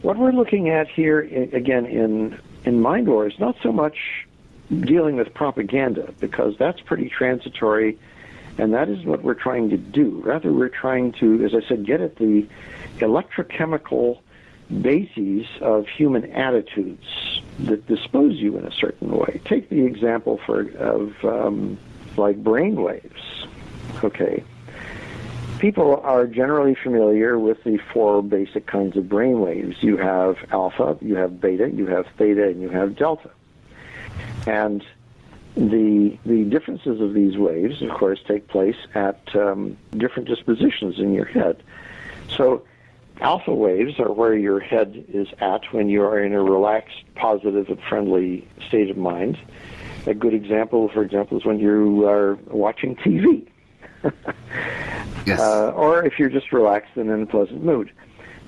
What we're looking at here, again, in Mindwar is not so much dealing with propaganda, because that's pretty transitory, and that is what we're trying to do. Rather, we're trying to, as I said, get at the electrochemical bases of human attitudes that dispose you in a certain way. Take the example of like brain waves. Okay. People are generally familiar with the four basic kinds of brain waves. You have alpha, you have beta, you have theta, and you have delta. And the differences of these waves, of course, take place at different dispositions in your head. So alpha waves are where your head is at when you are in a relaxed, positive, and friendly state of mind. A good example, for example, is when you are watching TV. Yes. Or if you're just relaxed and in a pleasant mood.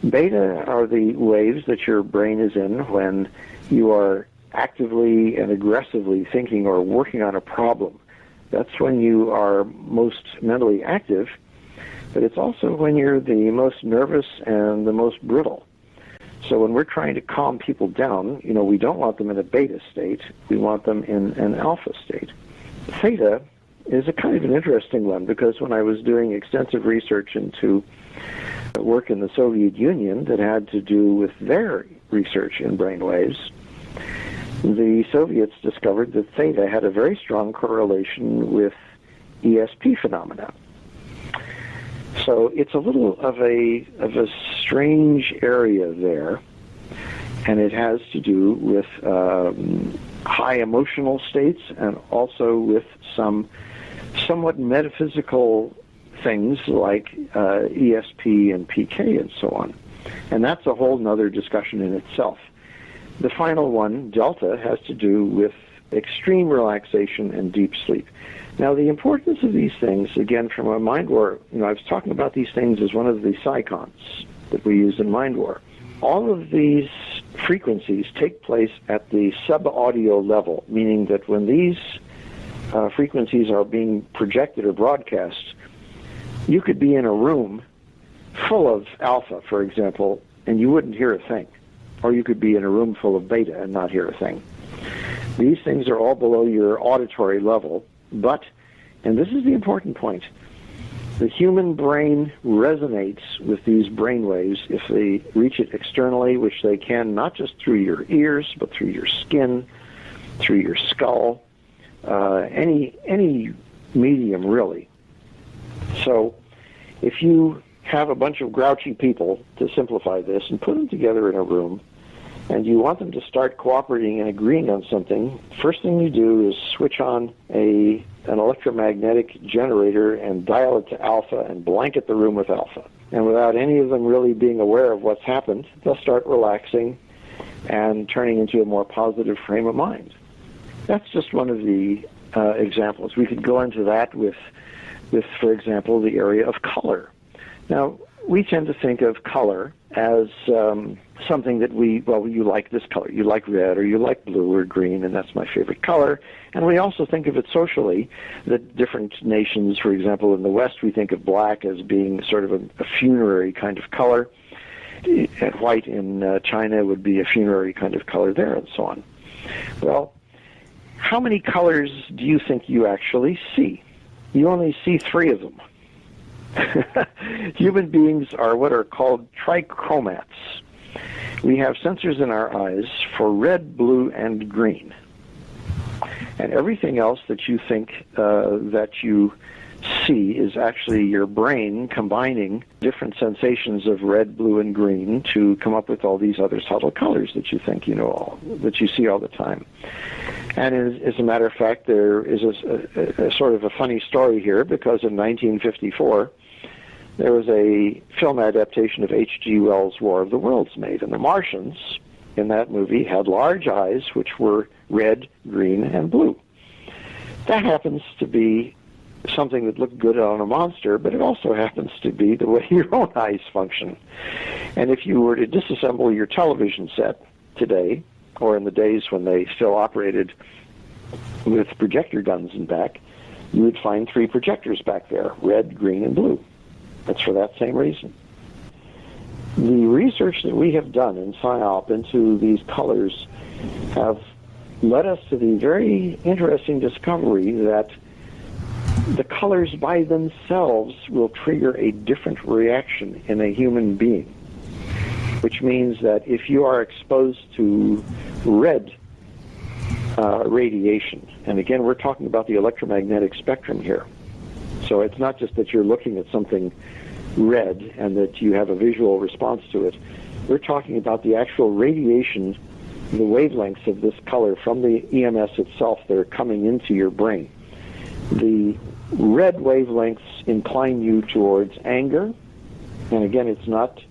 Beta are the waves that your brain is in when you are actively and aggressively thinking or working on a problem. That's when you are most mentally active, but it's also when you're the most nervous and the most brittle. So when we're trying to calm people down, we don't want them in a beta state. We want them in an alpha state. Theta is a kind of an interesting one, because when I was doing extensive research into work in the Soviet Union that had to do with their research in brainwaves, the Soviets discovered that theta had a very strong correlation with ESP phenomena. So it's a little of a strange area there, and it has to do with high emotional states and also with some somewhat metaphysical things like ESP and PK and so on. And that's a whole nother discussion in itself. The final one, delta, has to do with extreme relaxation and deep sleep. Now, the importance of these things, again, from a Mindwar, I was talking about these things as one of the psychons that we use in Mindwar. All of these frequencies take place at the sub-audio level, meaning that when these frequencies are being projected or broadcast, you could be in a room full of alpha, for example, and you wouldn't hear a thing. Or you could be in a room full of beta and not hear a thing. These things are all below your auditory level, but, and this is the important point, the human brain resonates with these brain waves if they reach it externally, which they can not just through your ears, but through your skin, through your skull, any medium, really. So if you have a bunch of grouchy people, to simplify this, and put them together in a room, and you want them to start cooperating and agreeing on something, first thing you do is switch on an electromagnetic generator and dial it to alpha and blanket the room with alpha. And without any of them really being aware of what's happened, they'll start relaxing and turning into a more positive frame of mind. That's just one of the examples. We could go into that with, for example, the area of color. Now, we tend to think of color as something that you like this color. You like red, or you like blue or green, and that's my favorite color. And we also think of it socially, that different nations, for example, in the West, we think of black as being sort of a funerary kind of color. And white in China would be a funerary kind of color there, and so on. Well, how many colors do you think you actually see? You only see 3 of them. Human beings are what are called trichromats. We have sensors in our eyes for red, blue, and green. And everything else that you think that you see is actually your brain combining different sensations of red, blue, and green to come up with all these other subtle colors that you think you know that you see all the time. And as a matter of fact, there is a sort of a funny story here, because in 1954, there was a film adaptation of H.G. Wells' War of the Worlds made, and the Martians in that movie had large eyes which were red, green, and blue. That happens to be something that looked good on a monster, but it also happens to be the way your own eyes function. And if you were to disassemble your television set today, or in the days when they still operated with projector guns in back, you would find 3 projectors back there, red, green, and blue. That's for that same reason. the research that we have done in psyop into these colors have led us to the very interesting discovery that the colors by themselves will trigger a different reaction in a human being, which means that if you are exposed to red radiation, and again, we're talking about the electromagnetic spectrum here, so it's not just that you're looking at something red and that you have a visual response to it. We're talking about the actual radiation, the wavelengths of this color from the EMS itself that are coming into your brain. The red wavelengths incline you towards anger, and again, it's not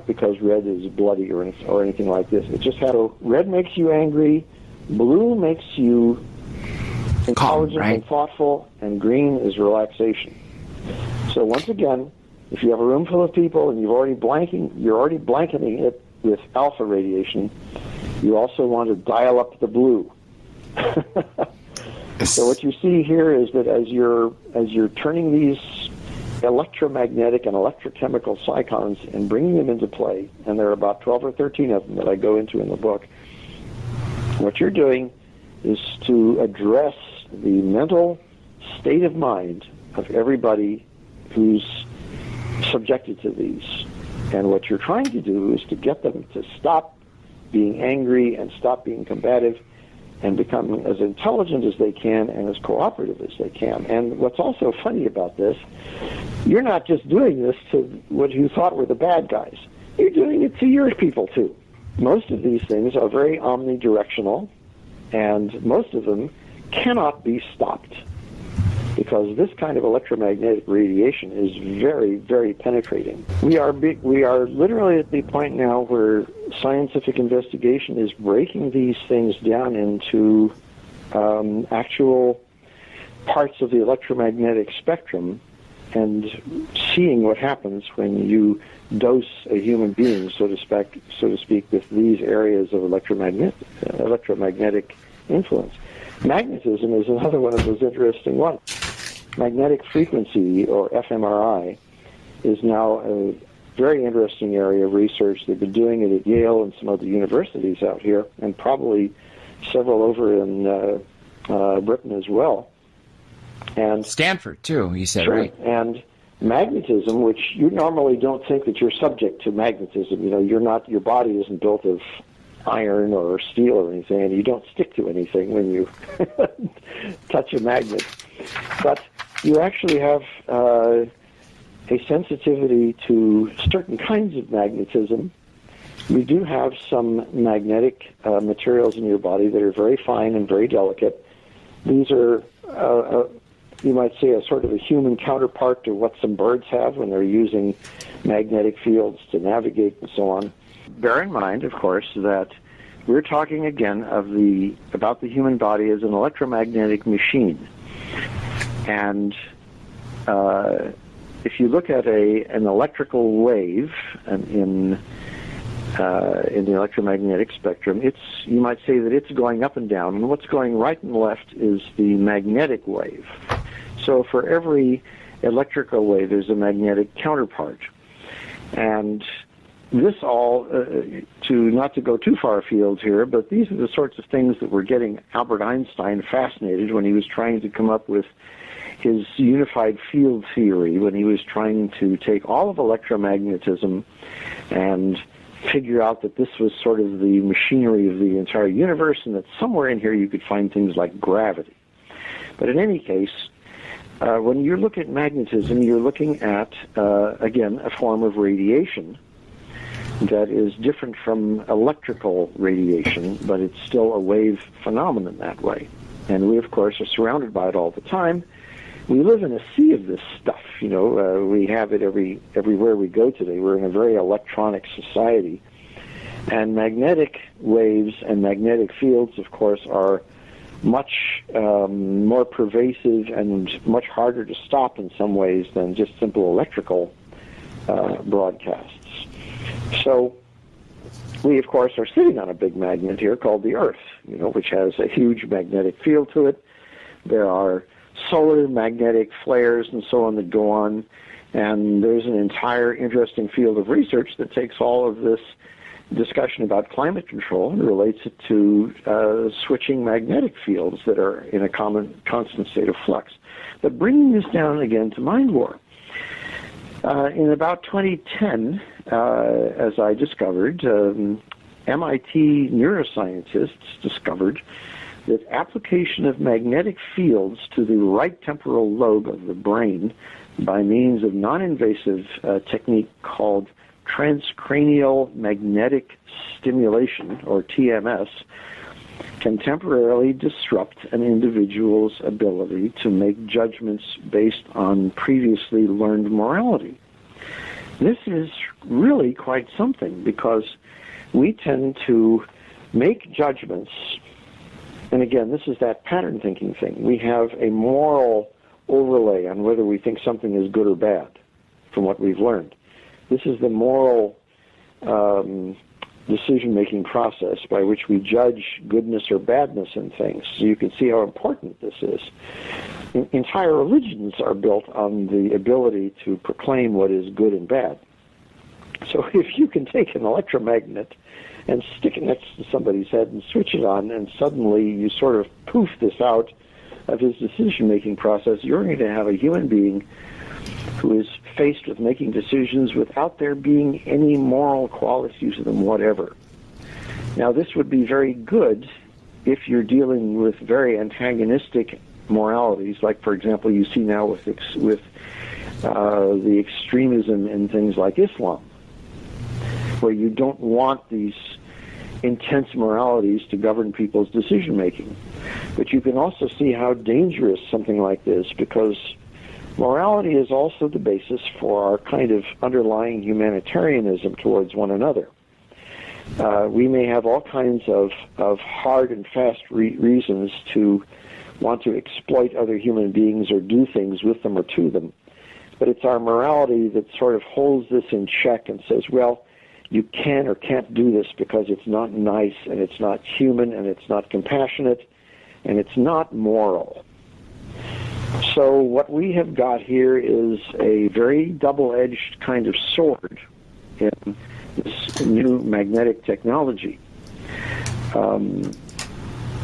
because red is bloody or anything like this. It's just how red makes you angry, blue makes you intelligent and thoughtful, and green is relaxation. So once again, if you have a room full of people and you're already blanketing it with alpha radiation, you also want to dial up the blue. So what you see here is that as you're turning these electromagnetic and electrochemical psychons and bringing them into play, and there are about 12 or 13 of them that I go into in the book, what you're doing is to address the mental state of mind of everybody who's subjected to these. And what you're trying to do is to get them to stop being angry and stop being combative and become as intelligent as they can and as cooperative as they can. And what's also funny about this, you're not just doing this to what you thought were the bad guys. You're doing it to your people, too. Most of these things are very omnidirectional, and most of them cannot be stopped, because this kind of electromagnetic radiation is very, very penetrating. We are literally at the point now where scientific investigation is breaking these things down into actual parts of the electromagnetic spectrum and seeing what happens when you dose a human being, so to speak, with these areas of electromagnetic influence. Magnetism is another one of those interesting ones. Magnetic frequency, or fMRI, is now a very interesting area of research. They've been doing it at Yale and some other universities out here, and probably several over in Britain as well. And Stanford, too, you said, sure, right? And magnetism, which you normally don't think that you're subject to magnetism. You know, your body isn't built of iron or steel or anything, and you don't stick to anything when you touch a magnet. But you actually have a sensitivity to certain kinds of magnetism. You do have some magnetic materials in your body that are very fine and very delicate. These are, you might say, a sort of a human counterpart to what some birds have when they're using magnetic fields to navigate and so on. Bear in mind, of course, that we're talking again about the human body as an electromagnetic machine. And if you look at an electrical wave in the electromagnetic spectrum, you might say that it's going up and down, and what's going right and left is the magnetic wave. So for every electrical wave, there's a magnetic counterpart. And this all, not to go too far afield here, but these are the sorts of things that were getting Albert Einstein fascinated when he was trying to come up with his unified field theory, when he was trying to take all of electromagnetism and figure out that this was sort of the machinery of the entire universe, and that somewhere in here you could find things like gravity. But in any case, when you look at magnetism, you're looking at, again, a form of radiation that is different from electrical radiation, but it's still a wave phenomenon that way. And we, of course, are surrounded by it all the time. We live in a sea of this stuff. You know, we have it everywhere we go today. We're in a very electronic society. And magnetic waves and magnetic fields, of course, are much more pervasive and much harder to stop in some ways than just simple electrical broadcasts. So we, of course, are sitting on a big magnet here called the Earth, you know, which has a huge magnetic field to it. There are solar magnetic flares and so on that go on, And there's an entire interesting field of research that takes all of this discussion about climate control and relates it to switching magnetic fields that are in a constant state of flux. But bringing this down again to Mindwar. In about 2010, as I discovered, MIT neuroscientists discovered that application of magnetic fields to the right temporal lobe of the brain by means of non-invasive technique called transcranial magnetic stimulation, or TMS, can temporarily disrupt an individual's ability to make judgments based on previously learned morality. This is really quite something, because we tend to make judgments, and again, this is that pattern thinking thing. We have a moral overlay on whether we think something is good or bad from what we've learned. This is the moral decision-making process by which we judge goodness or badness in things. So you can see how important this is. Entire religions are built on the ability to proclaim what is good and bad. So if you can take an electromagnet and stick it next to somebody's head and switch it on, and suddenly you sort of poof this out of his decision-making process, you're going to have a human being who is faced with making decisions without there being any moral qualities to them whatever. Now, this would be very good if you're dealing with very antagonistic moralities, like, for example, you see now with the extremism in things like Islam, where you don't want these intense moralities to govern people's decision-making. But you can also see how dangerous something like this, because morality is also the basis for our kind of underlying humanitarianism towards one another. We may have all kinds of hard and fast reasons to want to exploit other human beings or do things with them or to them, but it's our morality that sort of holds this in check and says, well, you can or can't do this because it's not nice, and it's not human, and it's not compassionate, and it's not moral. So what we have got here is a very double-edged kind of sword in this new magnetic technology.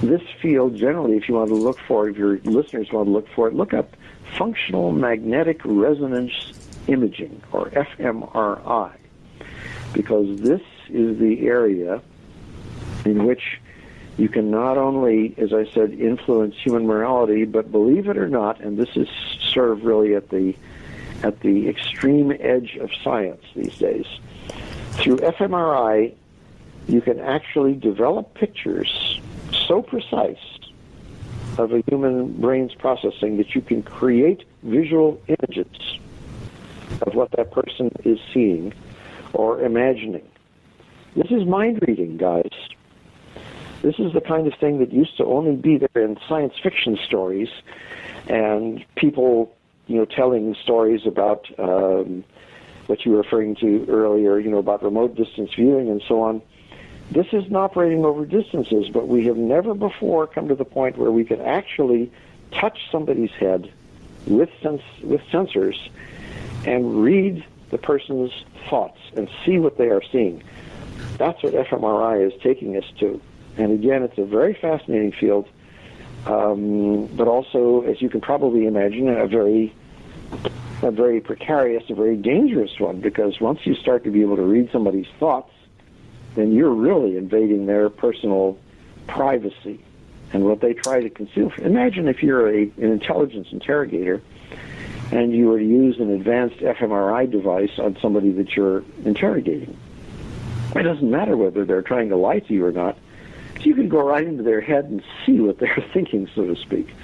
This field, generally, if you want to look for it, if your listeners want to look for it, look up functional magnetic resonance imaging, or fMRI, because this is the area in which you can not only, as I said, influence human morality, but believe it or not, and this is sort of really at the extreme edge of science these days, through fMRI, you can actually develop pictures so precise of a human brain's processing that you can create visual images of what that person is seeing or imagining. This is mind reading, guys. This is the kind of thing that used to only be there in science fiction stories, and people, telling stories about what you were referring to earlier, about remote distance viewing and so on. This isn't operating over distances, but we have never before come to the point where we can actually touch somebody's head with sensors and read the person's thoughts and see what they are seeing. That's what fMRI is taking us to. And again, it's a very fascinating field, but also, as you can probably imagine, a very precarious, a very dangerous one, because once you start to be able to read somebody's thoughts, then you're really invading their personal privacy and what they try to conceal. Imagine if you're an intelligence interrogator and you were to use an advanced fMRI device on somebody that you're interrogating. It doesn't matter whether they're trying to lie to you or not. You can go right into their head and see what they're thinking, so to speak.